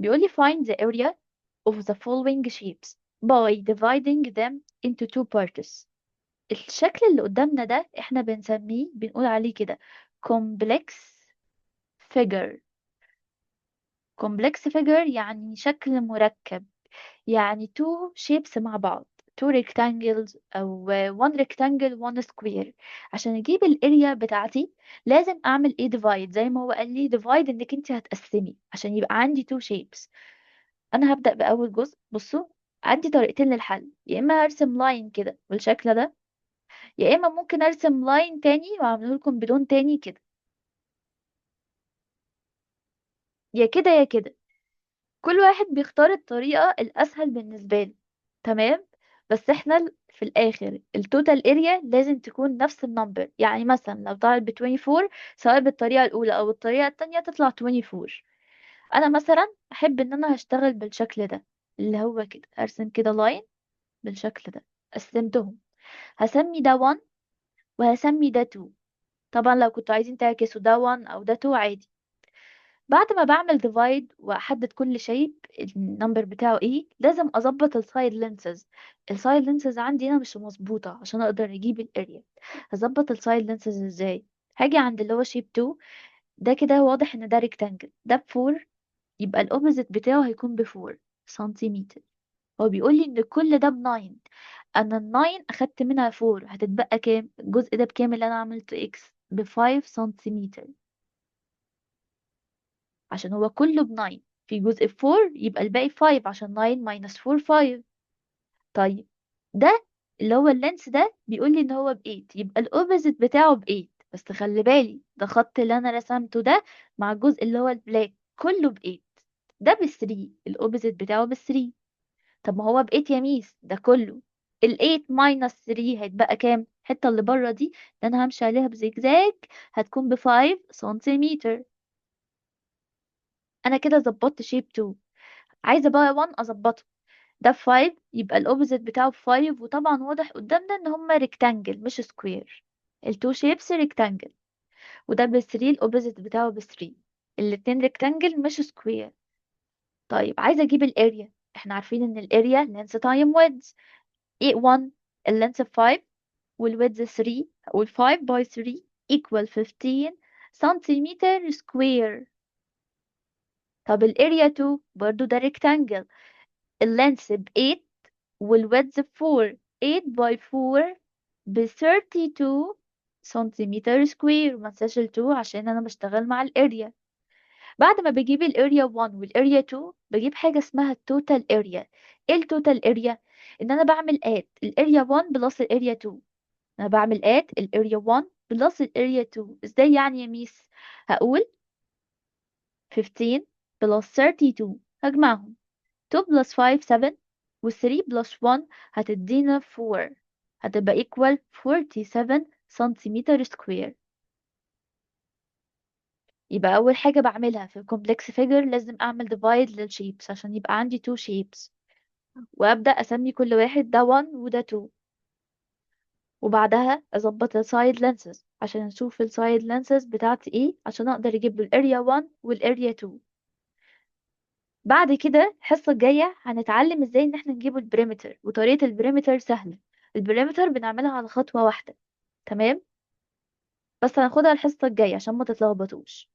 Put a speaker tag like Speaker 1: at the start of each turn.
Speaker 1: بيقولي find the area of the following shapes by dividing them into two parts. الشكل اللي قدامنا ده احنا بنقول عليه كده complex figure. complex figure يعني شكل مركب، يعني two shapes مع بعض، two rectangles أو one rectangle one square. عشان أجيب الاريا بتاعتي لازم أعمل ايه divide، زي ما هو قال لي divide إنك انت هتقسمي عشان يبقى عندي two shapes. أنا هبدأ بأول جزء. بصوا، عندي طريقتين للحل، يا إما هرسم لاين كده بالشكل ده، يا إما ممكن أرسم لاين تاني وأعمله لكم بلون تاني كده، يا كده يا كده. كل واحد بيختار الطريقة الأسهل بالنسبة له. تمام. بس احنا في الآخر التوتال اريا لازم تكون نفس النمبر، يعني مثلا لو طلعت ب 24 سواء بالطريقة الأولى أو الطريقة التانية تطلع 24. أنا مثلا أحب إن أنا هشتغل بالشكل ده، اللي هو كده أرسم كده لاين بالشكل ده. قسمتهم، هسمي ده 1 وهسمي ده 2. طبعا لو كنتوا عايزين تعكسوا ده 1 أو ده 2 عادي. بعد ما بعمل ديفايد واحدد كل شيء النمبر بتاعه ايه، لازم اظبط السايد لينسز. السايد لينسز عندي هنا مش مظبوطه عشان اقدر اجيب الاريا. هظبط السايد لينسز ازاي؟ هاجي عند اللي هو شيب 2. ده كده واضح ان ده ريكتانجل، ده ب 4، يبقى الاوبوزيت بتاعه هيكون ب 4 سنتيمتر. هو بيقول لي ان كل ده ب 9. انا ال 9 اخدت منها 4، هتتبقى كام؟ الجزء ده بكام اللي انا عملته اكس؟ ب 5 سنتيمتر، عشان هو كله ب9. في جزء ب4 يبقى الباقي 5، عشان 9 ماينس 4 5. طيب ده اللي هو اللينس ده بيقول لي ان هو ب8، يبقى الاوبوزيت بتاعه ب8. بس خلي بالي ده خط اللي انا رسمته ده مع الجزء اللي هو البلاك كله ب8. ده ب3، الاوبوزيت بتاعه ب3. طب ما هو ب8 يا ميس ده كله. ال8 ماينس 3 هيتبقى كام؟ الحته اللي بره دي اللي انا همشي عليها بزجزاج هتكون ب5 سنتيمتر. انا كده ظبطت شيب 2. عايزه بقى 1 اظبطه. ده 5 يبقى الاوبوزيت بتاعه 5، وطبعا واضح قدامنا ان هما ريكتانجل مش سكوير. التو شيبس ريكتانجل. وده ب 3، الاوبوزيت بتاعه ب 3. الاتنين ريكتانجل مش سكوير. طيب عايزه اجيب الاريا. احنا عارفين ان الاريا لينس تايم ويدز. ايه 1؟ اللينس 5 والويدز 3، وال 5 باي 3 equal 15 سنتيمتر سكوير. طب الاريا 2 برضو ده ريكتانجل، اللينس ب 8 والويدز 4. 8 باي 4 ب 32 سنتيمتر سكوير. ما انساش ال 2 عشان انا بشتغل مع الاريا. بعد ما بجيب الاريا 1 والاريا 2 بجيب حاجه اسمها التوتال اريا. ايه التوتال اريا؟ ان انا بعمل اد الاريا 1 بلس الاريا 2. انا بعمل اد الاريا 1 بلس الاريا 2. ازاي يعني يا ميس؟ هقول 15 بلس 32 هجمعهم. 2 بلس 5 7، و 3 بلس 1 هتدينا 4، هتبقى equal 47 سنتيمتر سكوير. يبقى أول حاجة بعملها في الكومبلكس فيجر لازم أعمل divide للشيبس عشان يبقى عندي 2 shapes، وأبدأ أسمي كل واحد ده 1 وده 2. وبعدها أظبط السايد لانسز عشان أشوف السايد لانسز بتاعتي إيه عشان أقدر أجيب له الاريا 1 والاريا 2. بعد كده الحصة الجاية هنتعلم ازاي ان احنا نجيب البريمتر، وطريقة البريمتر سهلة. البريمتر بنعملها على خطوة واحدة. تمام. بس هناخدها الحصة الجاية عشان ما تتلخبطوش.